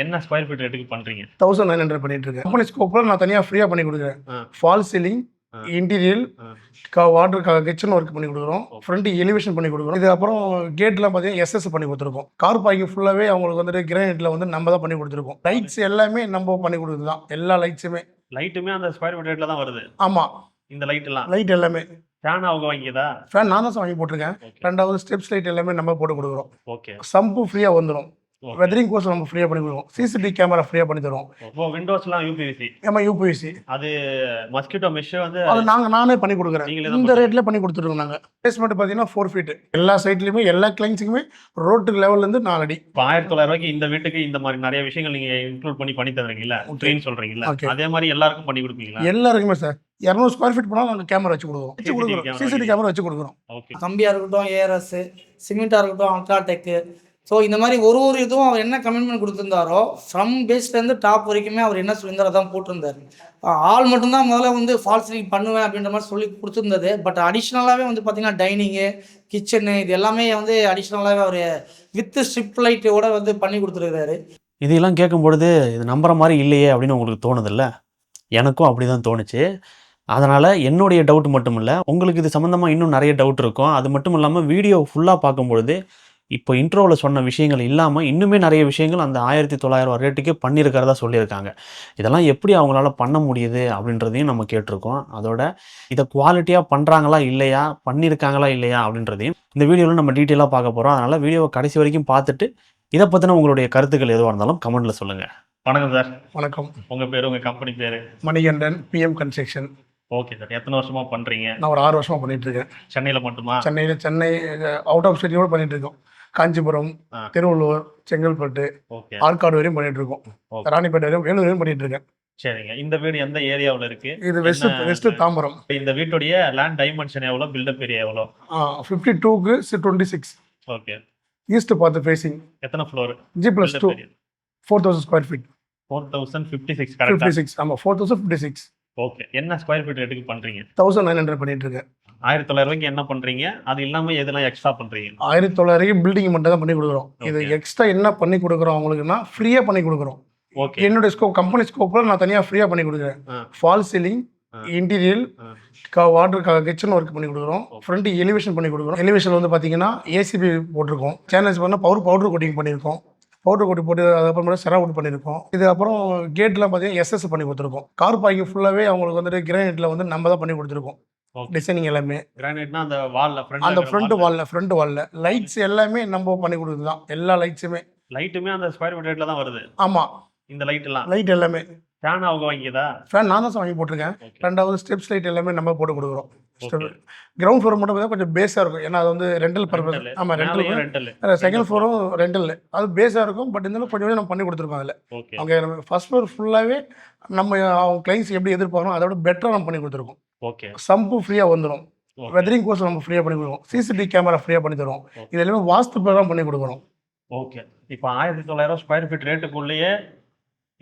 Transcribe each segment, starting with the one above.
என்ன square feet ரேட்டுக்கு பண்றீங்க? 1900 பண்ணிட்டு இருக்கேன். கம்பெனி ஸ்கோப்ல நான் தனியா ஃப்ரீயா பண்ணி கொடுக்குறேன். Fall ceiling, interior, water kitchen work பண்ணி கொடுக்குறோம். ஃப்ரண்ட் எலிவேஷன் பண்ணி கொடுக்குறோம். இது அப்புறம் கேட்லாம் பார்த்தீங்கன்னா எஸ்எஸ் பண்ணி கொடுத்துருக்கோம். கார் பார்க்கிங் ஃபுல்லாவே அவங்களுக்கு வந்துட்டு கிரானைட்ல வந்து நம்ம தான் பண்ணி கொடுத்துருக்கோம். லைட்ஸ் எல்லாமே நம்ம பண்ணி கொடுக்குறது தான். எல்லா லைட்ஸுமே லைட்டுமே அந்த ஸ்கொயர் ஃபீட் ரேட்ல தான் வருது. ஆமா, இந்த லைட் எல்லாம் லைட் எல்லாமே ஃபேன் அவங்க வாங்கியதா? ஃபேன் நான் தான் வாங்கி போட்டிருக்கேன். ரெண்டாவது ஸ்டெப்ஸ் லைட் எல்லாமே நம்ம போட்டு கொடுக்குறோம். ஓகே. சம்பு ஃப்ரீயா வந்துடும். வெதரிங் கோர்ஸ் நம்ம ஃப்ரீயா பண்ணி கொடுக்குறோம். சிசிடிவி கேமரா ஃப்ரீயா பண்ணி தருவோம். இப்போ விண்டோஸ்லாம் யூபிவிசி. ஆமா, யூபிவிசி. அது மஸ்கிட்டோ மெஷ் வந்து அது நானே பண்ணி கொடுக்குறேன். இந்த ரேட்ல பண்ணி கொடுத்துருக்கோம். நாங்க பேஸ்மெண்ட் பார்த்தீங்கன்னா 4 ஃபீட். எல்லா சைட்லயுமே எல்லா கிளைண்ட்ஸுக்குமே ரோட்டு லெவல்ல இருந்து 4 அடி. இப்போ 1900 ரூபாய்க்கு இந்த வீட்டுக்கு இந்த மாதிரி நிறைய விஷயங்கள் நீங்க இன்க்ளூட் பண்ணி தருவீங்கல்ல, ட்ரெயின் சொல்றீங்கல்ல, அதே மாதிரி எல்லாருக்கும் பண்ணி கொடுப்பீங்களா? எல்லாருக்குமே சார் 200 ஸ்கொயர் ஃபீட் போனால் நாங்கள் கேமரா வச்சு கொடுக்குறோம். சிசிடிவி கேமரா வச்சு கொடுக்குறோம். கம்பியாக இருக்கட்டும், ஏஆர்எஸ், சிமெண்ட்டாக இருக்கட்டும், அல்ட்ராடெக்கு. ஸோ இந்த மாதிரி ஒரு இதுவும் அவர் என்ன கமிட்மெண்ட் கொடுத்துருந்தாரோ ஃப்ரம் பேஸ்லேருந்து டாப் வரைக்குமே அவர் என்ன சொல்லியிருந்தாரோ அதான் போட்டிருந்தார். ஆள் மட்டும்தான் முதல்ல வந்து ஃபால் சீலிங் பண்ணுவேன் அப்படின்ற மாதிரி சொல்லி கொடுத்துருந்தது. பட் அடிஷ்னலாகவே வந்து பார்த்திங்கன்னா டைனிங்கு, கிச்சனு இது எல்லாமே வந்து அடிஷ்னலாகவே அவர் வித் ஸ்ட்ரிப் லைட்டோட வந்து பண்ணி கொடுத்துருக்காரு. இதெல்லாம் கேட்கும்பொழுது இது நம்புற மாதிரி இல்லையே அப்படின்னு உங்களுக்கு தோணுதில்ல? எனக்கும் அப்படி தான் தோணுச்சு. அதனால் என்னுடைய டவுட் மட்டும் இல்லை, உங்களுக்கு இது சம்மந்தமாக இன்னும் நிறைய டவுட் இருக்கும். அது மட்டும் இல்லாமல் வீடியோ ஃபுல்லாக பார்க்கும்பொழுது இப்போ இன்ட்ரோவில் சொன்ன விஷயங்கள் இல்லாமல் இன்னுமே நிறைய விஷயங்கள் அந்த 1900 ரேட்டுக்கே பண்ணியிருக்கிறதா சொல்லியிருக்காங்க. இதெல்லாம் எப்படி அவங்களால பண்ண முடியுது அப்படின்றதையும் நம்ம கேட்டிருக்கோம். அதோட இதை குவாலிட்டியாக பண்ணுறாங்களா இல்லையா, பண்ணியிருக்காங்களா இல்லையா அப்படின்றதையும் இந்த வீடியோவில் நம்ம டீட்டெயிலாக பார்க்க போகிறோம். அதனால் வீடியோவை கடைசி வரைக்கும் பார்த்துட்டு இதை பற்றின உங்களுடைய கருத்துக்கள் எதுவாக இருந்தாலும் கமெண்ட்டில் சொல்லுங்கள். வணக்கம் சார். வணக்கம். உங்கள் பேர், உங்கள் கம்பெனி பேர்? Manikandan, PM construction. Okay sir. எத்தனை வருஷமா பண்ணுறீங்க? நான் ஒரு 6 வருஷமா பண்ணிட்டு இருக்கேன். சென்னையில் மட்டுமா? சென்னை அவுட் ஆஃப் சிட்டியோட பண்ணிட்டு இருக்கோம். காஞ்சிபுரம், திருவள்ளூர், செங்கல்பட்டு, ஆற்காடு வரையும் பண்ணிட்டு இருக்கோம். ராணிப்பேட்டை வரையும், வேலூர் வரையும் பண்ணிட்டு இருக்கேன். சரிங்க. இந்த வீடு எந்த ஏரியாவில் இருக்கு? இது வெஸ்ட் தாம்பரம். இந்த வீட்டுடைய லேண்ட் டைமென்ஷன் எவ்வளோ, பில்டப் ஏரியா எவ்வளோ? 52க்கு 26. ஓகே. ஈஸ்ட் பார்த்து ஃபேசிங். எத்தனை ஃப்ளோர்? G+2, 4000 square feet. 4056. 56. ஆமாம், 4056. ஓகே. என்ன ஸ்கொயர் ஃபீட் ரேட்டுக்கு பண்றீங்க? 1900 பண்ணிட்டு இருக்கேன். 1900 ரூபாய்க்கு என்ன பண்றீங்க? அது இல்லாம எதெல்லாம் எக்ஸ்ட்ரா பண்றீங்க? 1900 பில்டிங் மட்டும் தான் பண்ணி கொடுக்குறோம். இது எக்ஸ்ட்ரா என்ன பண்ணி கொடுக்குறோம் அவங்களுக்குன்னா ஃப்ரீயா பண்ணி கொடுக்குறோம். ஓகே. என்னோட கம்பெனி ஸ்கோப்ல நான் தனியா ஃப்ரீயா பண்ணி கொடுக்குறேன். Fall ceiling, interior, water kitchen work பண்ணி கொடுக்குறோம். ஃப்ரண்ட் எலிவேஷன் பண்ணி கொடுக்குறோம். எலிவேஷன் வந்து பார்த்தீங்கன்னா ஏசிபி போட்டிருக்கோம். சேனல்ஸ் பண்ணால் பவுடர் கோட்டிங் பண்ணியிருக்கோம். பவுடர் கோட்டி போட்டு அதுக்கப்புறம் செராவுட் பண்ணியிருக்கோம். இது அப்புறம் கேட்லாம் பார்த்தீங்கன்னா எஸ்எஸ் பண்ணி கொடுத்துருக்கோம். கார் பார்க்கிங் ஃபுல்லாகவே அவங்களுக்கு வந்துட்டு கிரானைட்ல வந்து நம்ம தான் பண்ணி கொடுத்துருக்கோம். டிசைனிங் எல்லாமே கிரானைட்னா அந்த வால்ல, அந்த ஃப்ரண்ட் வால்ல லைட்ஸ் எல்லாமே நம்ம பண்ணி கொடுக்குறது தான். எல்லா லைட்ஸுமே லைட்டுமே அந்த ஸ்கொயர் ஃபீட் ரேட்ல தான் வருது. ஆமா, இந்த லைட் எல்லாமே ஃபேன் அவங்க வாங்கியதா? ஃபேன் நான் தான் வாங்கி போட்டிருக்கேன். ரெண்டாவது ஸ்டெப்ஸ் லைட் எல்லாமே நம்ம போட்டு கொடுக்குறோம். கிரவுண்ட் ஃப்ளோர் மட்டும் கொஞ்சம் பேஸாக இருக்கும். ஏன்னா அது வந்து ரெண்டல் பர்பஸ். ஆமாம், ரெண்டல். செகண்ட் ஃப்ளோரும் ரெண்டல். அது பேஸாக இருக்கும். பட் இருந்தாலும் கொஞ்சம் நம்ம பண்ணி கொடுத்துருக்கோம். அதில் அவங்க நம்ம ஃபர்ஸ்ட் ஃப்ளோர் ஃபுல்லாகவே நம்ம அவங்க கிளைண்ட்ஸ் எப்படி எதிர்பார்க்கணும் அதோட பெட்டராக நம்ம பண்ணி கொடுத்துருக்கோம். ஓகே. சம்பு ஃப்ரீயாக வந்துடும். வெதரிங் கோர்ஸ் நம்ம ஃப்ரீயாக பண்ணி கொடுக்குறோம். சிசிடிவி கேமரா ஃப்ரீயாக பண்ணி தருவோம். இது எல்லாமே வாஸ்து பிரகாரம் பண்ணி கொடுக்குறோம். ஓகே. இப்போ 1900 ஸ்கொயர் ஃபீட் ரேட்டுக்குள்ளேயே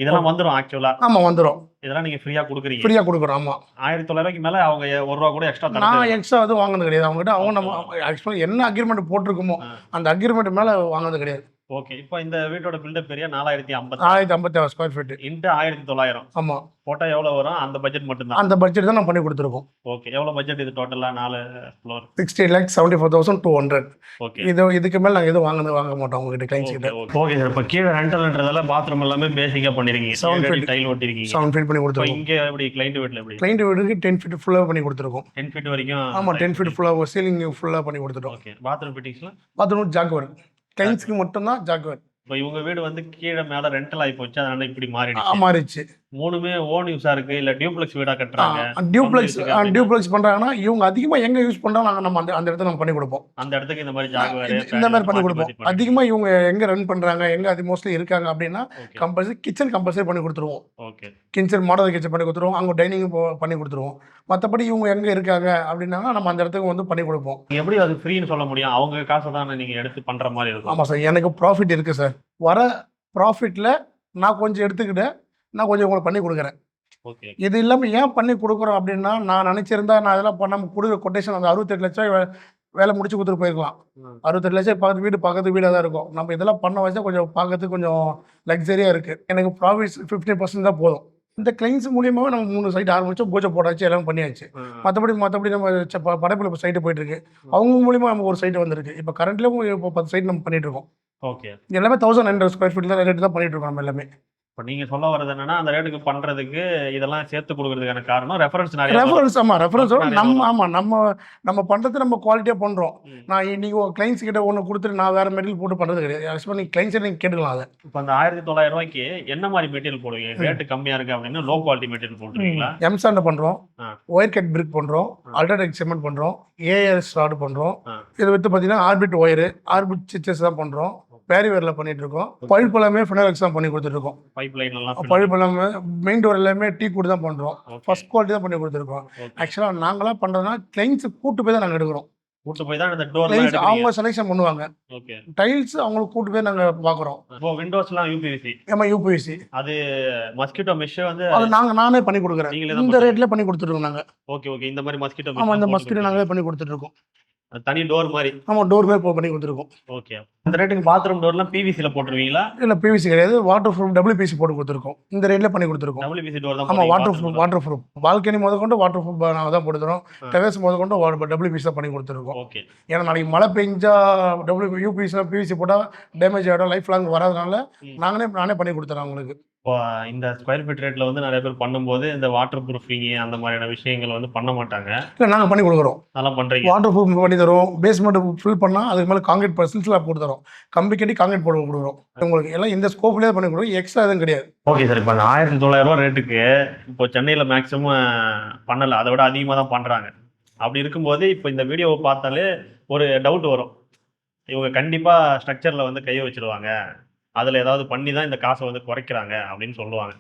இதெல்லாம் வந்துடும் ஆக்சுவலா? ஆமா, வந்துடும். இதெல்லாம் நீங்க ஃப்ரீயா கொடுக்குறீங்க? ஃப்ரீயா கொடுக்குறோம். ஆமா. 1900 ரூபாய்க்கு மேல அவங்க 1 ரூபா கூட எக்ஸ்ட்ரா தரணும். நான் எக்ஸ்ட்ரா எதுவும் வாங்கினது கிடையாது. அவங்ககிட்ட அவங்க நம்ம ஆக்சுவலா என்ன அக்ரிமெண்ட் போட்டிருக்குமோ அந்த அக்ரிமெண்ட் மேல வாங்கினது கிடையாது. ஓகே. இப்போ இந்த வீட்டோட built up area 4050. 4050 square feet into 1900. ஆமா. போட்டா எவ்வளவு வரும்? அந்த பட்ஜெட் மட்டும் தான். அந்த பட்ஜெட் தான் நான் பண்ணி கொடுத்துருக்கோம். ஓகே. எவ்வளவு பட்ஜெட் இது டோட்டலா? 4 ஃப்ளோர் 60,74,200. ஓகே. இதுக்கு மேல நாங்க எதுவும் வாங்க மாட்டோம் உங்ககிட்ட கிளைண்ட்ஸ் கிட்ட. Okay sir. இப்போ கீழே ரெண்டல்ன்றதால பாத்ரூம் எல்லாமே பேசிக்கா பண்ணிருக்கீங்க. 7 ஃபீட் டைல் ஒட்டிருக்கீங்க. 7 ஃபீட் பண்ணி கொடுத்துருக்கோம். இங்க எப்படி கிளைண்ட் வீட்ல எப்படி? கிளைண்ட் வீட்டுக்கு 10 ஃபீட் ஃபுல்லா பண்ணி கொடுத்துருக்கோம். 10 ஃபீட் வரைக்கும்? ஆமா, 10 ஃபீட் ஃபுல்லா சீலிங் ஃபுல்லா பண்ணி கொடுத்துட்டோம். ஓகே. பாத்ரூம் ஃபிட்டிங்ஸ்லாம்? Bathroom Jaquar. கிளைண்ட்ஸ்க்கு மட்டும் தான் ஜாக்வர். இப்போ இவங்க வீடு வந்து கீழே மேல ரெண்டல் ஆகி போச்சு, அதனால இப்படி மாறிடுச்சு. மூணுமே ஓன் யூஸா இருக்கு இல்ல டியூப்ளெக்ஸ் வீடா கட்டுறாங்க? டியூப்ளெக்ஸ் பண்றாங்கன்னா இவங்க அதிகமா எங்க யூஸ் பண்றாங்க நம்ம அந்த இடத்துல நம்ம பண்ணி கொடுப்போம். அந்த இடத்துக்கு இந்த மாதிரி ஜாகுவார் இந்த மாதிரி பண்ணி கொடுப்போம். அதிகமா இவங்க எங்க ரன் பண்றாங்க, எங்க அது மோஸ்ட்லி இருக்காங்க அப்படின்னா கம்பல்சரி கிச்சன் கம்பல்சரி பண்ணி கொடுத்துருவோம். ஓகே. கிச்சன் மாடல் கிச்சன் பண்ணி கொடுத்துருவோம். அங்க டைனிங் பண்ணி கொடுத்துருவோம். மற்றபடி இவங்க எங்க இருக்காங்க அப்படின்னா நம்ம அந்த இடத்துக்கு வந்து பண்ணி கொடுப்போம். எப்படி அது ஃப்ரீன்னு சொல்ல முடியும்? அவங்க காசை தானே நீங்க எடுத்து பண்ற மாதிரி இருக்கும். ஆமா சார், எனக்கு ப்ராஃபிட் இருக்கு சார். வர ப்ராஃபிட்ல நான் கொஞ்சம் எடுத்துக்கிட்டு நான் கொஞ்சம் உங்களுக்கு பண்ணி கொடுக்குறேன். ஓகே. இது இல்லாமல் ஏன் பண்ணி கொடுக்குறோம் அப்படின்னா, நான் நினச்சிருந்தா நான் அதெல்லாம் பண்ணாமல் கொடுக்குற கொட்டேஷன் அந்த 68 லட்சம் வேலை முடிச்சு கொடுத்துட்டு போயிருக்கலாம். 68 லட்சம் பக்கத்து வீடாக தான் இருக்கும். நம்ம இதெல்லாம் பண்ண வச்சா கொஞ்சம் பார்க்கறதுக்கு கொஞ்சம் லக்ஸரியாக இருக்குது. எனக்கு ப்ராஃபிட்ஸ் 50% தான் போதும். இந்த கிளைண்ட்ஸ் மூலியமாகவே நம்ம 3 சைட் ஆரம்பிச்சோம், பூஜை போட்டாச்சு, எல்லாம் பண்ணியாச்சு. மற்றபடி நம்ம படைப்பில் இப்போ சைட்டு போயிட்டு இருக்கு. அவங்க மூலியமாக நம்ம ஒரு சைட்டு வந்திருக்கு. இப்போ கரண்ட்லேயும் இப்போ 10 சைட் நம்ம பண்ணிட்டு இருக்கோம். ஓகே. எல்லாமே 1900 ஸ்கொயர் ஃபீட் தான் ரேட்டு தான் பண்ணிட்டு இருக்கோம் நம்ம எல்லாமே. இப்போ நீங்கள் சொல்ல வர்றது என்னன்னா அந்த ரேட்டுக்கு பண்ணுறதுக்கு இதெல்லாம் சேர்த்து கொடுக்கறதுக்கான காரணம் ரெஃபரன்ஸ் நிறைய ரெஃபரன்ஸ். ஆமாம், ரெஃபரன்ஸ் நிறைய நம்ம பண்ணுறது நம்ம குவாலிட்டியாக பண்ணுறோம். ம். நான் இன்னைக்கு கிளைண்ட்ஸ் கிட்ட ஒன்று கொடுத்துட்டு நான் வேறு மெட்டீரியல் போட்டு பண்ணுறது கிடையாது. ஆக்சுவலாக நீங்கள் கிளைண்ட்ஸை நீங்கள் கேட்டுக்கலாம். அதை இப்போ அந்த 1900 ரூபாய்க்கு என்ன மாதிரி மெட்டீரியல் போடுவீங்க? ரேட்டு கம்மியாக இருக்குது அப்படின்னு லோ குவாலிட்டி மெட்டீரியல் போட்டுருவீங்களா? எம்சாண்ட் பண்ணுறோம், ஆ. ஒயர் கட் பிரிக் பண்ணுறோம், அல்ட்ராடெக் சிமெண்ட் பண்ணுறோம், ஏஎஸ் ராடு பண்ணுறோம். ஆ. இதை விட்டு பார்த்தீங்கன்னா ஆர்பிட் ஒயரு, ஆர்பிட் ஸ்டிச்சஸ் தான் பண்ணுறோம். பேரிவேரில் பண்ணிட்டு இருக்கோம். பழுப்பு எல்லாமே ஃபினாலக்ஸ் தான் பண்ணி கொடுத்துருக்கோம். பைப் லைன் எல்லாம் பழுப்பு எல்லாமே மெயின் டோர் எல்லாமே டீ கூட தான் பண்ணுறோம். Okay. ஃபர்ஸ்ட் குவாலிட்டி தான் பண்ணி கொடுத்துருக்கோம். ஆக்சுவலாக நாங்களாம் பண்ணுறதுனா கிளைண்ட்ஸ் கூட்டு போய் தான் நாங்கள் எடுக்கிறோம். கூட்டு போய் தான் இந்த டோர் கிளைண்ட்ஸ் அவங்க செலெக்ஷன் பண்ணுவாங்க. ஓகே. டைல்ஸ் அவங்களுக்கு கூட்டு போய் நாங்கள் பார்க்குறோம். இப்போ விண்டோஸ்லாம் யூபிவிசி, ஏமா யூபிஎஸ்சி அது மஸ்கிட்டோ மெஷ் வந்து அது நானே பண்ணி கொடுக்குறேன். நீங்களே தான் இந்த ரேட்ல பண்ணி கொடுத்துருக்கோம் நாங்கள். Okay okay. இந்த மாதிரி மஸ்கிட்டோ ஆமாம், இந்த மஸ்கிட்டோ நாங்களே பண்ணி கொடுத்துட்ருக்கோம். தனி டோர் மாதிரி. ஆமாம், டோர் மாதிரி பண்ணி கொடுத்துருக்கோம். ஓகே. இந்த ரேட்டுக்கு பாத்ரூம் டோர்லாம் பிவிசில போட்டுருவீங்களா? இல்லை, பிவிசி கிடையாது, வாட்டர் ப்ரூஃப் WPC போட்டு கொடுத்துருக்கோம். இந்த ரேட்ல பண்ணி கொடுத்துருக்கோம். WPC டோர் தான். ஆமாம், வாட்டர் ப்ரூஃப் பால்கனி முதற்கொண்டு வாட்டர் ப்ரூஃப் நாங்கள் தான் போட்டுக்கிறோம். டெரஸ் முதற்கொண்டு WPC தான் பண்ணி கொடுத்துருக்கோம். ஓகே. ஏன்னா நாளைக்கு மழை பெஞ்சா யூபிஎஸ்சியில் பிவிசி போட்டால் டேமேஜ் ஆகிடும், லைஃப் லாங் வராதனால நானே பண்ணி கொடுத்துறேன் அவங்களுக்கு. இப்போ இந்த ஸ்கொயர் ஃபீட் ரேட்ல வந்து நிறைய பேர் பண்ணும்போது இந்த வாட்டர் ப்ரூஃபிங் அந்த மாதிரியான விஷயங்கள் வந்து பண்ண மாட்டாங்க. இல்லை, நாங்கள் பண்ணி கொடுக்குறோம். அதெல்லாம் பண்றீங்க? வாட்டர் ப்ரூஃப் பண்ணி தரோம். பேஸ்மெண்ட் ஃபில் பண்ணால் அதுக்கு மேலே காங்கிரீட் சில்ஸ்லாம் போட்டு தரோம். கம்பி கட்டி காங்கிரீட் போட்டு கொடுக்குறோம். உங்களுக்கு எல்லாம் இந்த ஸ்கோப்லேயே பண்ணி கொடுக்குறோம். எக்ஸ்ட்ரா எதுவும் கிடையாது. Okay sir. இப்போ அந்த 1900 ரூபா ரேட்டுக்கு இப்போ சென்னையில் மேக்ஸிமம் பண்ணலை, அதை விட அதிகமாக தான் பண்ணுறாங்க. அப்படி இருக்கும்போது இப்போ இந்த வீடியோவை பார்த்தாலே ஒரு டவுட் வரும், இவங்க கண்டிப்பாக ஸ்ட்ரக்சரில் வந்து கையை வச்சிருவாங்க, அதில் ஏதாவது பண்ணி தான் இந்த காசை வந்து குறைக்கிறாங்க அப்படின்னு சொல்லுவாங்க.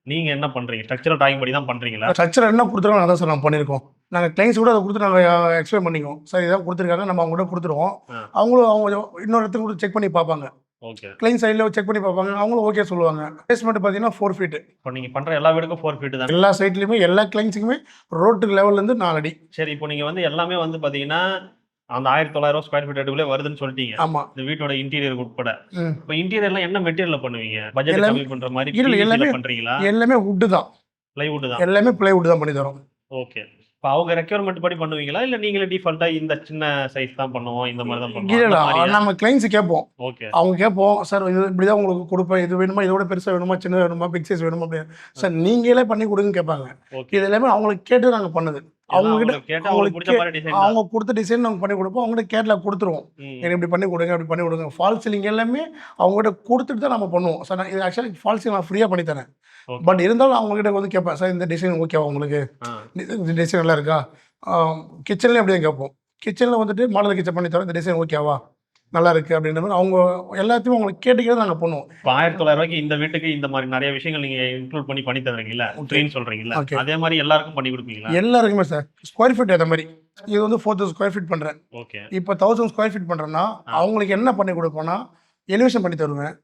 நீங்கள் என்ன பண்ணுறீங்க? ஸ்ட்ரக்சரல் டிராயிங் படி தான் பண்ணுறீங்களா? ஸ்ட்ரக்சர் என்ன கொடுத்துருக்காங்க அதான் சார் நாங்கள் பண்ணியிருக்கோம். நாங்கள் கிளைண்ட்ஸ் கூட அதை கொடுத்து நாங்கள் எக்ஸ்பிளைன் பண்ணிக்குவோம். சார் இதான் கொடுத்துருக்காங்க, நம்ம அவங்க கூட கொடுத்துருவோம். அவங்களும் அவங்க இன்னொரு இடத்துக்கு கூட செக் பண்ணி பார்ப்பாங்க. ஓகே. கிளைண்ட் சைடில் செக் பண்ணி பார்ப்பாங்க, அவங்களும் ஓகே சொல்லுவாங்க. பேஸ்மெண்ட் பார்த்தீங்கன்னா 4 ஃபீட். இப்போ நீங்கள் பண்ணுற எல்லா வீடுக்கும் 4 ஃபீட் தான்? எல்லா சைட்லையுமே எல்லா கிளைண்ட்ஸுக்குமே ரோட்டுக்கு லெவல்லேருந்து 4 அடி. சரி. இப்போ நீங்கள் வந்து எல்லாமே வந்து பார்த்தீங்கன்னா அந்த 1900 ஸ்கொயர் ஃபீட் ரேட்டுக்குள்ளே வருதுன்னு சொல்லிட்டீங்க. ஆமாம், இந்த வீட்டோட இன்டீரியர் உட்பட. இப்போ இன்டீரியர்லாம் என்ன மெட்டீரியல் பண்ணுவீங்க? பட்ஜெட் எல்லாமே கம்மி பண்ற மாதிரி எல்லாமே பண்றீங்களா? எல்லாமே வுட்டு தான், பிளைவுட் தான். எல்லாமே பிளைவுட் தான் பண்ணி தரோம். ஓகே. இப்போ அவங்க ரெக்யர்மெண்ட் படி பண்ணுவீங்களா இல்லை நீங்களே டிஃபால்ட்டா இந்த சின்ன சைஸ் தான் பண்ணுவோம், இந்த மாதிரி தான் இல்லை, பண்ணுவோம்? நம்ம கிளைண்ட்ஸ் கேட்போம். ஓகே. அவங்க கேட்போம், சார் இது இப்படி தான் உங்களுக்கு கொடுப்பேன், இது வேணுமா, இதோட பெருசாக வேணுமா, சின்னதாக வேணுமா, பிக் சைஸ் வேணுமா அப்படின்னு. சார் நீங்களே பண்ணி கொடுங்கன்னு கேட்பாங்க. ஓகே. இது எல்லாமே அவங்களுக்கு கேட்டு நாங்கள் பண்ணுது. அவங்க கிட்ட கேட்டா அவங்களுக்கு பிடிச்ச மாதிரி டிசைன் அவங்க கொடுத்த டிசைன் நாங்கள் பண்ணி கொடுப்போம். அவங்ககிட்ட கேட்ல கொடுத்துருவோம், எனக்கு இப்படி பண்ணி கொடுங்க, அப்படி பண்ணி கொடுங்க. ஃபால் சீலிங் எல்லாமே அவங்ககிட்ட கொடுத்துட்டு தான் நம்ம பண்ணுவோம். சார் நான் இது ஆக்சுவலி ஃபால் சீலிங் நான் ஃப்ரீயாக பண்ணி தரேன். பட் இருந்தாலும் அவங்ககிட்ட வந்து கேட்பேன், சார் இந்த டிசைன் ஓகேவா உங்களுக்கு, இந்த டிசைன் நல்லா இருக்கா. கிச்சன்லேயும் அப்படி தான் கேட்போம். கிச்சனில் வந்துட்டு மாடல் கிச்சன் பண்ணி தரோம், இந்த டிசைன் ஓகேவா, நல்லா இருக்குது அப்படின்ற மாதிரி அவங்க எல்லாத்தையும் அவங்களுக்கு கேட்டுக்கிட்டு நாங்கள் பண்ணுவோம். இப்போ 1900 ரூபாய்க்கு இந்த வீட்டுக்கு இந்த மாதிரி நிறைய விஷயங்கள் நீங்கள் இன்க்ளூட் பண்ணி தருவீங்களா? ட்ரெயின் சொல்கிறீங்களா? அதே மாதிரி எல்லாருக்கும் பண்ணி கொடுப்பீங்களா? எல்லாருக்குமே சார். ஸ்கொயர் ஃபீட் ஏற்ற மாதிரி இது வந்து 4000 ஸ்கொயர் ஃபீட் பண்ணுறேன். ஓகே. இப்போ 1000 ஸ்கொயர் ஃபீட் பண்ணுறேன்னா அவங்களுக்கு என்ன பண்ணி கொடுப்போன்னா எலிவேஷன் பண்ணி தருவேன்,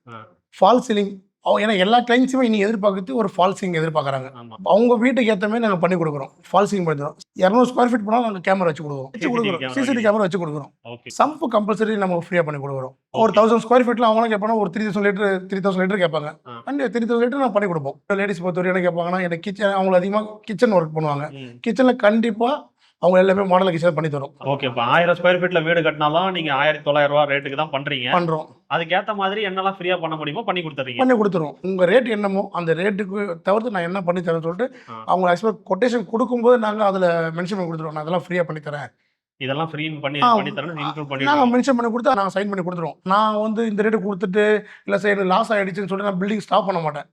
ஃபால் சீலிங். ஏன்னா எல்லா கிளைண்ட்ஸுமே இன்னைக்கு எதிர்பார்க்குறது ஒரு ஃபால் சீலிங் எதிர்பார்க்குறாங்க. அவங்க வீட்டுக்கு ஏற்ற மாதிரி நாங்கள் பண்ணி கொடுக்குறோம். ஃபால் சீலிங் பண்ணி தரோம். 200 ஸ்கொயர் ஃபீட் போனால் நாங்கள் கேமரா வச்சு கொடுக்குறோம். சிசிடிவி கேமரா வச்சு கொடுக்குறோம். சம்பு கம்பல்சரி நம்ம ஃப்ரீயாக பண்ணி கொடுக்குறோம். ஒரு 1000 ஸ்கொயர் ஃபீட்டில் அவங்களும் கேட்பாங்க, ஒரு 3000 லிட்டர் கேட்பாங்க. அண்ட் 3000 லிட்டர் நான் பண்ணி கொடுப்போம். லேடிஸ் பொறுத்தவரை என்ன கேட்பாங்கன்னா, எனக்கு கிச்சன், அவங்களுக்கு அதிகமாக கிச்சன் ஒர்க் பண்ணுவாங்க. கிச்சனில் கண்டிப்பாக அவங்க எல்லாமே மாடல் கிச்சன் பண்ணி தரும். ஓகே. இப்போ 1000 ஸ்கொயர் ஃபீட்ல வீடு கட்டினாலும் நீங்கள் 1900 ரூபா ரேட்டுக்கு தான் பண்ணுறோம். அதுக்கேற்ற மாதிரி என்னெல்லாம் ஃப்ரீயாக பண்ண முடியுமோ பண்ணி கொடுத்துருவோம். உங்கள் ரேட் என்னமோ அந்த ரேட்டுக்கு தவிர்த்து நான் என்ன பண்ணி தரேன்னு சொல்லிட்டு அவங்க ஆக்சுவலாக கொட்டேஷன் கொடுக்கும்போது நாங்கள் அதில் மென்ஷன் பண்ணி கொடுத்துருவோம், நான் அதெல்லாம் ஃப்ரீயாக பண்ணி தரேன், இதெல்லாம் ஃப்ரீ பண்ணி தரேன் இன்க்ளூட் பண்ணி நாங்கள் மென்ஷன் பண்ணி கொடுத்தா நாங்கள் சைன் பண்ணி கொடுத்துருவோம். நான் வந்து இந்த ரேட்டு கொடுத்துட்டு இல்லை சார் எனக்கு லாஸ் ஆகிடுச்சுன்னு சொல்லிட்டு நான் பில்டிங் ஸ்டாப் பண்ண மாட்டேன்.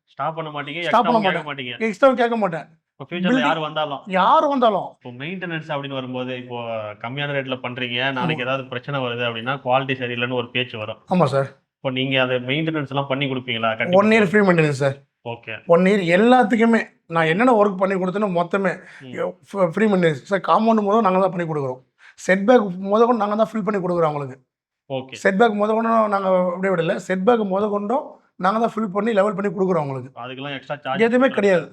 எக்ஸ்ட்ரா கேட்க மாட்டேன். ஃபியூச்சர்ல யார் வந்தாலும் இப்போ மெயின்டெனன்ஸ் அப்படின்னு வரும்போது இப்போ கம்மியான ரேட்ல பண்றீங்க, நாளைக்கு ஏதாவது பிரச்சனை வருது அப்படின்னா குவாலிட்டி சரியில்லைன்னு ஒரு பேச்சு வரும். ஆமாம் சார். இப்போ நீங்க அதை மெயின்டெனன்ஸ் எல்லாம் பண்ணி கொடுப்பீங்களா? 1 year free maintenance sir. Okay. 1 year எல்லாத்துக்குமே நான் என்னென்ன ஒர்க் பண்ணி கொடுத்தேன்னு மொத்தமே ஃப்ரீ மெயின்டெனன்ஸ் சார். காம்பவுண்ட் முதல் நாங்கள் தான் பண்ணி கொடுக்குறோம். செட்பேக் முதல் நாங்கள் தான் ஃபில் பண்ணி கொடுக்குறோம் அவங்களுக்கு. ஓகே. செட்பேக் முதல் நாங்கள் அப்படியே விடல, செட்பேக் முதல் கொண்டும் நாங்கள் தான் ஃபில் பண்ணி லெவல் பண்ணி கொடுக்குறோம் அவங்களுக்கு. அதுக்கெல்லாம் எக்ஸ்ட்ரா சார்ஜ் எதுவுமே கிடையாது.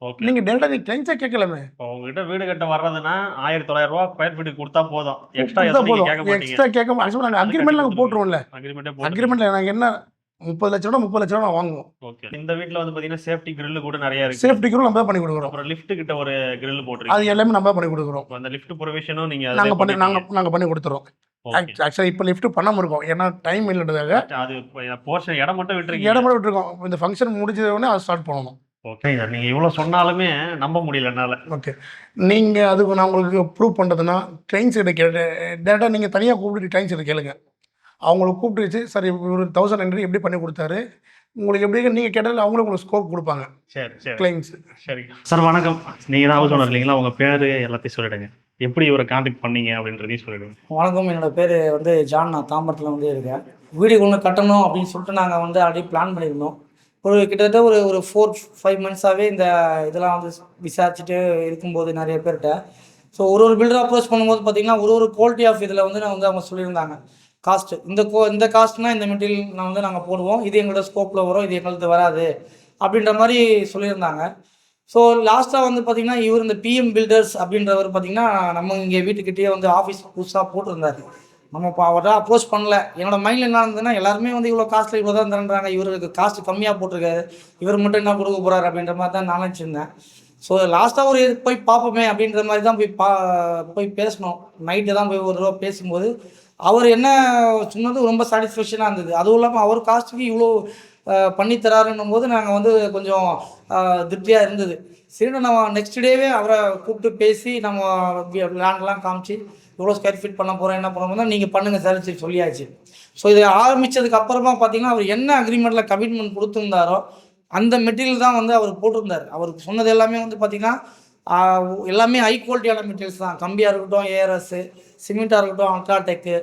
ஓகே. நீங்கள் டேரெக்டாக நீங்கள் கிளைண்ட்ஸே கேட்கலாமே. இப்போ உங்ககிட்ட வீடு கட்ட வர்றதுன்னா 1900 ரூபா ஸ்கொயர் ஃபீட் கொடுத்தா போதும். எக்ஸ்ட்ரா கொடுத்தா எதுவும் நீங்க போதும். கேட்க மாட்டீங்க. எக்ஸ்ட்ரா கேட்க ஆக்சுவலாக நாங்கள் அக்ரிமெண்ட் நாங்கள் போட்டுருவோம்ல. அக்ரிமெண்ட்டே போட்டு. அக்ரிமெண்ட்டில் நாங்கள் என்ன 30 லட்சம் ரூபா 30 லட்சம் ரூபா வாங்குவோம். ஓகே. இந்த வீட்ல வந்து பாத்தீங்கன்னா சேஃப்டி கிரில் கூட நிறைய இருக்கு. சேஃப்டிக்கும் நம்ம தான் பண்ணி கொடுக்குறோம். அப்புறம் லிஃப்ட் கிட்ட ஒரு கிரில் போட்டுருக்கீங்க. அது எல்லாமே நம்ம தான் பண்ணி கொடுக்குறோம். அந்த லிஃப்ட் ப்ரொவிஷனும் நீங்க நாங்கள் பண்ணி கொடுத்துறோம். ஆக்சுவலாக இப்போ லிஃப்ட் பண்ணாமல் இருக்கோம், ஏன்னா டைம் இல்லைன்றதுக்காக. அது போர்ஷன் இடம் மட்டும் விட்டுருக்கீங்க. இடம் மட்டும் விட்டுருக்கோம். இந்த ஃபங்க்ஷன் முடிஞ்ச உடனே அதை ஸ்டார்ட் பண்ணணும். ஓகே. நீங்க இவ்வளவு சொன்னாலுமே நம்ப முடியல என்னால. ஓகே. நீங்கள் அதுக்கு நான் உங்களுக்கு ப்ரூவ் பண்ணுறதுன்னா கிளைண்ட்ஸ் கிட்ட கேட்டு டேரெக்டாக நீங்கள் தனியாக கூப்பிட்டு கிளைண்ட்ஸ் கிட்ட கேளுங்க. அவங்கள கூப்பிட்டு வச்சு சார் இவர் 1900 எப்படி பண்ணி கொடுத்தாரு, உங்களுக்கு எப்படி நீங்கள் கேட்டாலும் அவங்களும் உங்களுக்கு ஸ்கோப் கொடுப்பாங்க. சரி சரி கிளைண்ட்ஸ். சரி சார், வணக்கம். நீங்க தான் ஹவுஸ் ஓனர் இல்லைங்களா? உங்க பேரு எல்லாத்தையும் சொல்லிடுங்க. எப்படி இவரை கான்டாக்ட் பண்ணீங்க அப்படின்றதையும் சொல்லிடுங்க. வணக்கம், என்னோட பேர் வந்து ஜான். நான் தாம்பரத்தில் வந்து இருக்கேன். வீடு ஒன்று கட்டணும் அப்படின்னு சொல்லிட்டு நாங்கள் வந்து ஆல்ரெடி பிளான் பண்ணியிருந்தோம். கிட்டத்தட்ட ஒரு 4-5 மந்த்ஸாகவே இந்த இதெல்லாம் வந்து விசாரிச்சுட்டு இருக்கும்போது நிறைய பேர்கிட்ட. ஸோ ஒரு பில்டர் அப்ரோச் பண்ணும்போது பார்த்திங்கன்னா ஒரு குவாலிட்டி ஆஃப் இதில் வந்து நான் வந்து அவங்க சொல்லியிருந்தாங்க காஸ்ட்டு. இந்த காஸ்ட்னால் இந்த மெட்டீரியல் நாங்கள் போடுவோம், இது எங்களோட ஸ்கோப்பில் வரும், இது எங்களுக்கு வராது அப்படின்ற மாதிரி சொல்லியிருந்தாங்க. ஸோ லாஸ்ட்டாக வந்து பார்த்திங்கன்னா இவர் இந்த பிஎம் பில்டர்ஸ் அப்படின்றவர் பார்த்திங்கன்னா நம்ம இங்கே வீட்டுக்கிட்டேயே வந்து ஆஃபீஸ் புதுசாக போட்டிருந்தாரு. நம்ம இப்போ அவர்கிட்ட அப்ரோச் பண்ணல. என்னோட மைண்டில் என்ன இருந்ததுன்னா எல்லாருமே வந்து இவ்வளோ காஸ்ட்டில் இவ்வளோ தான் தரேன்றாங்க, இவருக்கு காஸ்ட் கம்மியாக போட்டிருக்காரு, இவர் மட்டும் என்ன கொடுக்க போகிறாரு அப்படின்ற மாதிரி தான் நான் நினச்சிருந்தேன். ஸோ லாஸ்ட்டாக ஒரு போய் பார்ப்போமே அப்படின்ற மாதிரி தான் போய் பேசணும். நைட்டு தான் போய் ஒரு தடவை பேசும்போது அவர் என்ன சொன்னது ரொம்ப சாட்டிஸ்ஃபேக்ஷனாக இருந்தது. அதுவும் இல்லாமல் அவர் காஸ்ட்டுக்கு இவ்வளோ பண்ணித்தராருன்னும் போது நாங்கள் வந்து கொஞ்சம் திருப்தியாக இருந்தது. சரி, நம்ம நெக்ஸ்ட் டேவே அவரை கூப்பிட்டு பேசி நம்ம லேண்ட்லாம் காமிச்சு எவ்வளோ ஸ்கொயர் ஃபீட் பண்ண போகிறோம், என்ன பண்ண போகிறோம், நீங்கள் பண்ணுங்கள் சார் சரி சொல்லியாச்சு. ஸோ இதை ஆரம்பித்ததுக்கு அப்புறமா பார்த்தீங்கன்னா அவர் என்ன அக்ரிமெண்ட்டில் கமிட்மெண்ட் கொடுத்துருந்தாரோ அந்த மெட்டீரியல் தான் வந்து அவர் போட்டிருந்தார். அவருக்கு சொன்னது எல்லாமே வந்து பார்த்திங்கன்னா எல்லாமே ஹை குவாலிட்டியான மெட்டீரியல்ஸ் தான். கம்பியாக இருக்கட்டும், ஏஆர்எஸ், சிமெண்ட்டாக இருக்கட்டும், அல்ட்ராடெக்கு.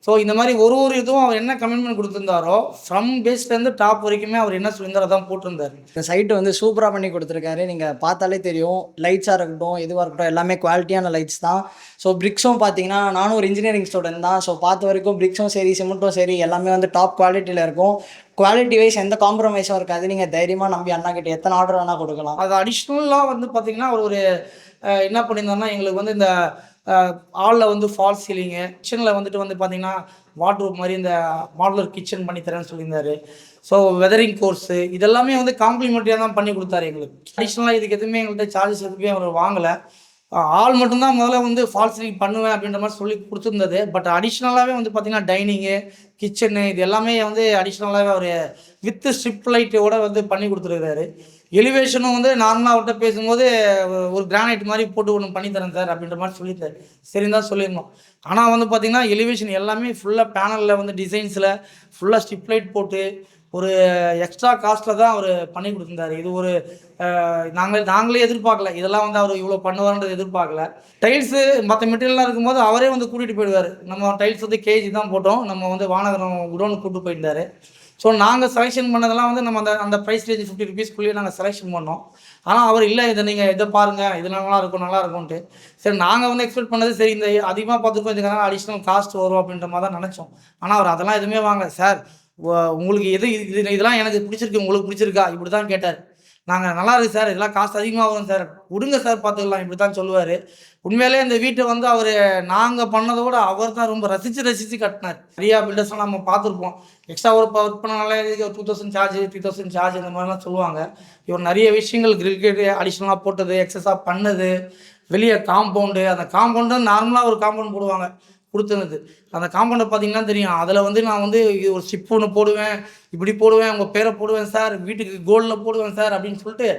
ஸோ இந்த மாதிரி ஒரு இதுவும் அவர் என்ன கமிட்மெண்ட் கொடுத்துருந்தாரோ ஃப்ரம் பேஸ்லேருந்து டாப் வரைக்குமே அவர் என்ன சொல்லியிருந்தாரோ அதான் போட்டிருந்தார். இந்த சைட்டு வந்து சூப்பராக பண்ணி கொடுத்துருக்காரு. நீங்கள் பார்த்தாலே தெரியும், லைட்ஸாக இருக்கட்டும், எதுவாக இருக்கட்டும், எல்லாமே குவாலிட்டியான லைட்ஸ் தான். ஸோ பிரிக்ஸும் பார்த்தீங்கன்னா நானும் ஒரு இன்ஜினியரிங் ஸ்டூடெண்ட் தான். ஸோ பார்த்த வரைக்கும் பிரிக்ஸும் சரி, சிமெண்ட்டும் சரி, எல்லாமே வந்து டாப் குவாலிட்டியில் இருக்கும். குவாலிட்டி வைஸ் எந்த காம்ப்ரமைஸும் இருக்காது. நீங்கள் தைரியமாக நம்பி அண்ணா கிட்ட எத்தனை ஆர்டர் வேணால் கொடுக்கலாம். அது அடிஷ்னலாக வந்து பார்த்திங்கன்னா அவர் ஒரு என்ன பண்ணியிருந்தாருன்னா எங்களுக்கு வந்து இந்த ஹாலில் வந்து ஃபால் சீலிங்கு, கிச்சனில் வந்துட்டு வந்து பார்த்திங்கன்னா வாட்ரூப் மாதிரி இந்த மாடுலர் கிச்சன் பண்ணி தரேன்னு சொல்லியிருந்தாரு. ஸோ வெதரிங் கோர்ஸு இதெல்லாமே வந்து காம்ப்ளிமெண்ட்ரியாக தான் பண்ணி கொடுத்தாரு எங்களுக்கு. அடிஷ்னலாக இதுக்கு எதுவுமே எங்கள்கிட்ட சார்ஜஸ் எதுவுமே அவர் வாங்கலை. ஆள் மட்டும்தான் முதல்ல வந்து ஃபால் சீலிங் பண்ணுவேன் அப்படின்ற மாதிரி சொல்லி கொடுத்துருந்தது. பட் அடிஷ்னலாகவே வந்து பார்த்திங்கன்னா டைனிங்கு, கிச்சனு இது எல்லாமே வந்து அடிஷ்னலாகவே அவர் வித்து ஸ்ட்ரிப் லைட்டோட வந்து பண்ணி கொடுத்துருக்காரு. எலிவேஷனும் வந்து நார்மலாக அவர்கிட்ட பேசும்போது ஒரு கிரானைட் மாதிரி போட்டு ஒன்று பண்ணித்தரேன் சார் அப்படின்ற மாதிரி சொல்லியிருந்தார். சரின்னு தான் சொல்லியிருந்தோம். ஆனால் வந்து பார்த்திங்கன்னா எலிவேஷன் எல்லாமே ஃபுல்லாக பேனலில் வந்து டிசைன்ஸில் ஃபுல்லாக ஸ்ட்ரிப் லைட் போட்டு ஒரு எக்ஸ்ட்ரா காஸ்ட்டில் தான் அவர் பண்ணி கொடுத்துருந்தாரு. இது ஒரு நாங்களே எதிர்பார்க்கல. இதெல்லாம் வந்து அவர் இவ்வளோ பண்ணுவார்ன்றது எதிர்பார்க்கல. டைல்ஸு மற்ற மெட்டீரியல்லாம் இருக்கும்போது அவரே வந்து கூட்டிகிட்டு போயிடுவார். நம்ம டைல்ஸ் வந்து கேஜி தான் போட்டோம். நம்ம வந்து வானகரம் குடோனுக்கு கூப்பிட்டு போயிருந்தார். ஸோ நாங்கள் செலெக்ஷன் பண்ணதெல்லாம் வந்து நம்ம அந்த ப்ரைஸ் ரேஞ்ச் 50 ருபீஸ்க்குள்ளேயே நாங்கள் செலெக்ஷன் பண்ணோம். ஆனால் அவர் இல்லை, இதை நீங்கள் இதை பாருங்கள், இது நல்லா இருக்கும்ன்ட்டு. சரி, நாங்கள் வந்து எக்ஸ்பெக்ட் பண்ணது சரி இந்த அதிகமாக பார்த்துருக்கோம், இதுக்காக அடிஷ்னல் காஸ்ட் வரும் அப்படின்ற மாதிரி தான் நினச்சோம். ஆனால் அவர் அதெல்லாம் எதுவுமே வாங்க சார், உங்களுக்கு இதெல்லாம் எனக்கு பிடிச்சிருக்கு, உங்களுக்கு பிடிச்சிருக்கா இப்படி தான் கேட்டார். நாங்கள் நல்லா இருக்குது சார், இதெல்லாம் காஸ்ட் அதிகமாக வரும் சார், விடுங்க சார் பார்த்துக்கலாம் இப்படி தான் சொல்லுவார். உண்மையிலே இந்த வீட்டை வந்து அவர் நாங்கள் பண்ணதோட அவர் தான் ரொம்ப ரசித்து கட்டினார். நிறையா பில்டர்ஸ்லாம் நம்ம பார்த்துருப்போம், எக்ஸ்ட்ரா ஒர்க் பண்ணனால 2000 சார்ஜ் 3000 சார்ஜ் இந்த மாதிரிலாம் சொல்லுவாங்க. இவர் நிறைய விஷயங்கள் கிரிக்கெட் அடிஷ்னலாக போட்டது, எக்ஸஸாக பண்ணது, வெளியே காம்பவுண்டு, அந்த காம்பவுண்டு நார்மலாக ஒரு காம்பவுண்ட் போடுவாங்க கொடுத்துருந்தது. அந்த காம்பவுண்டை பார்த்தீங்கன்னா தெரியும். அதில் வந்து நான் வந்து ஒரு ஸ்டிப் ஒன்று போடுவேன், இப்படி போடுவேன், உங்கள் பேரை போடுவேன் சார், வீட்டுக்கு கோல்டில் போடுவேன் சார் அப்படின்னு சொல்லிட்டு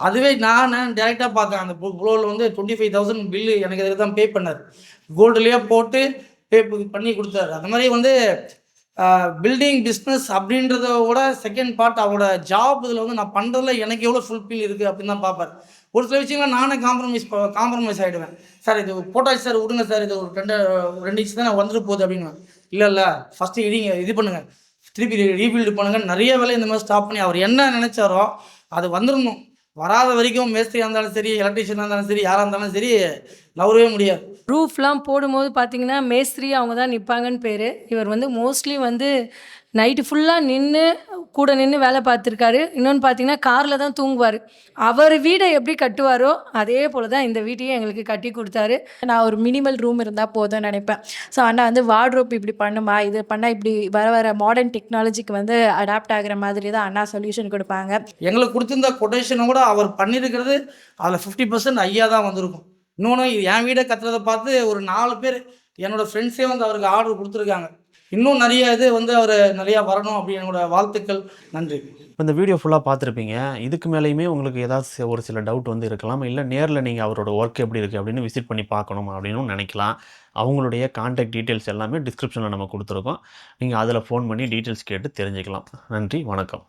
அதுவே நான் டேரெக்டாக பார்த்தேன். அந்த கோல்டில் வந்து 25,000 பில்லு எனக்கு இதுக்கு தான் பே பண்ணார். கோல்டுலேயே போட்டு பே பண்ணி கொடுத்தாரு. அந்த மாதிரி வந்து பில்டிங் பிஸ்னஸ் அப்படின்றத விட செகண்ட் பார்ட் அவரோட ஜாப் இதில் வந்து நான் பண்ணுறதுல எனக்கு எவ்வளோ ஃபுல்ஃபில் இருக்குது அப்படின்னு தான் பார்ப்பார். ஒரு சில விஷயங்களை நானே காம்ப்ரமைஸ் ஆகிடுவேன். சார் இது போட்டாச்சு சார், விடுங்க சார், இது ஒரு 2 இன்ச் தான் வந்துட்டு போகுது அப்படின்னு. இல்லை ஃபஸ்ட்டு இது பண்ணுங்கள், திருப்பி ரீபில்டு பண்ணுங்கள், நிறைய வேலை இந்த மாதிரி ஸ்டாப் பண்ணி அவர் என்ன நினச்சாரோ அது வந்துடணும். வராத வரைக்கும் மேஸ்திரியாக இருந்தாலும் சரி, எலக்ட்ரிஷியனாக இருந்தாலும் சரி, யாராக இருந்தாலும் சரி நவரவே முடியாது. ரூஃப்லாம் போடும்போது பார்த்தீங்கன்னா மேஸ்திரி அவங்க தான் நிற்பாங்கன்னு பேர். இவர் வந்து மோஸ்ட்லி வந்து நைட்டு ஃபுல்லாக நின்று கூட நின்று வேலை பார்த்துருக்காரு. இன்னொன்று பார்த்தீங்கன்னா காரில் தான் தூங்குவார். அவர் வீடை எப்படி கட்டுவாரோ அதே போல் தான் இந்த வீட்டையும் எங்களுக்கு கட்டி கொடுத்தாரு. நான் ஒரு மினிமல் ரூம் இருந்தால் போதும்னு நினைப்பேன். ஸோ அண்ணா வந்து வார்ட்ரோப் இப்படி பண்ணுமா, இது பண்ணால் இப்படி வர வர மாடர்ன் டெக்னாலஜிக்கு வந்து அடாப்ட் ஆகிற மாதிரி தான் அண்ணா சொல்யூஷன் கொடுப்பாங்க. எங்களுக்கு கொடுத்துருந்த கொட்டேஷனை கூட அவர் பண்ணியிருக்கிறது அதில் 50% ஐயா தான் வந்திருக்கும். இன்னொன்று என் வீடை கட்டுறதை பார்த்து ஒரு 4 பேர் என்னோடய ஃப்ரெண்ட்ஸே வந்து அவருக்கு ஆர்டர் கொடுத்துருக்காங்க. இன்னும் நிறைய இது வந்து அவர் நிறையா வரணும் அப்படி என்னோட வாழ்த்துக்கள். நன்றி. இப்போ இந்த வீடியோ ஃபுல்லாக பார்த்துருப்பீங்க. இதுக்கு மேலேயுமே உங்களுக்கு ஏதாவது ஒரு சில டவுட் வந்து இருக்கலாம். இல்லை நேரில் நீங்கள் அவரோட ஒர்க் எப்படி இருக்குது அப்படின்னு விசிட் பண்ணி பார்க்கணும் அப்படின்னு நினைக்கலாம். அவங்களுடைய கான்டாக்ட் டீட்டெயில்ஸ் எல்லாமே டிஸ்கிரிப்ஷனில் நம்ம கொடுத்துருக்கோம். நீங்கள் அதில் ஃபோன் பண்ணி டீட்டெயில்ஸ் கேட்டு தெரிஞ்சுக்கலாம். நன்றி, வணக்கம்.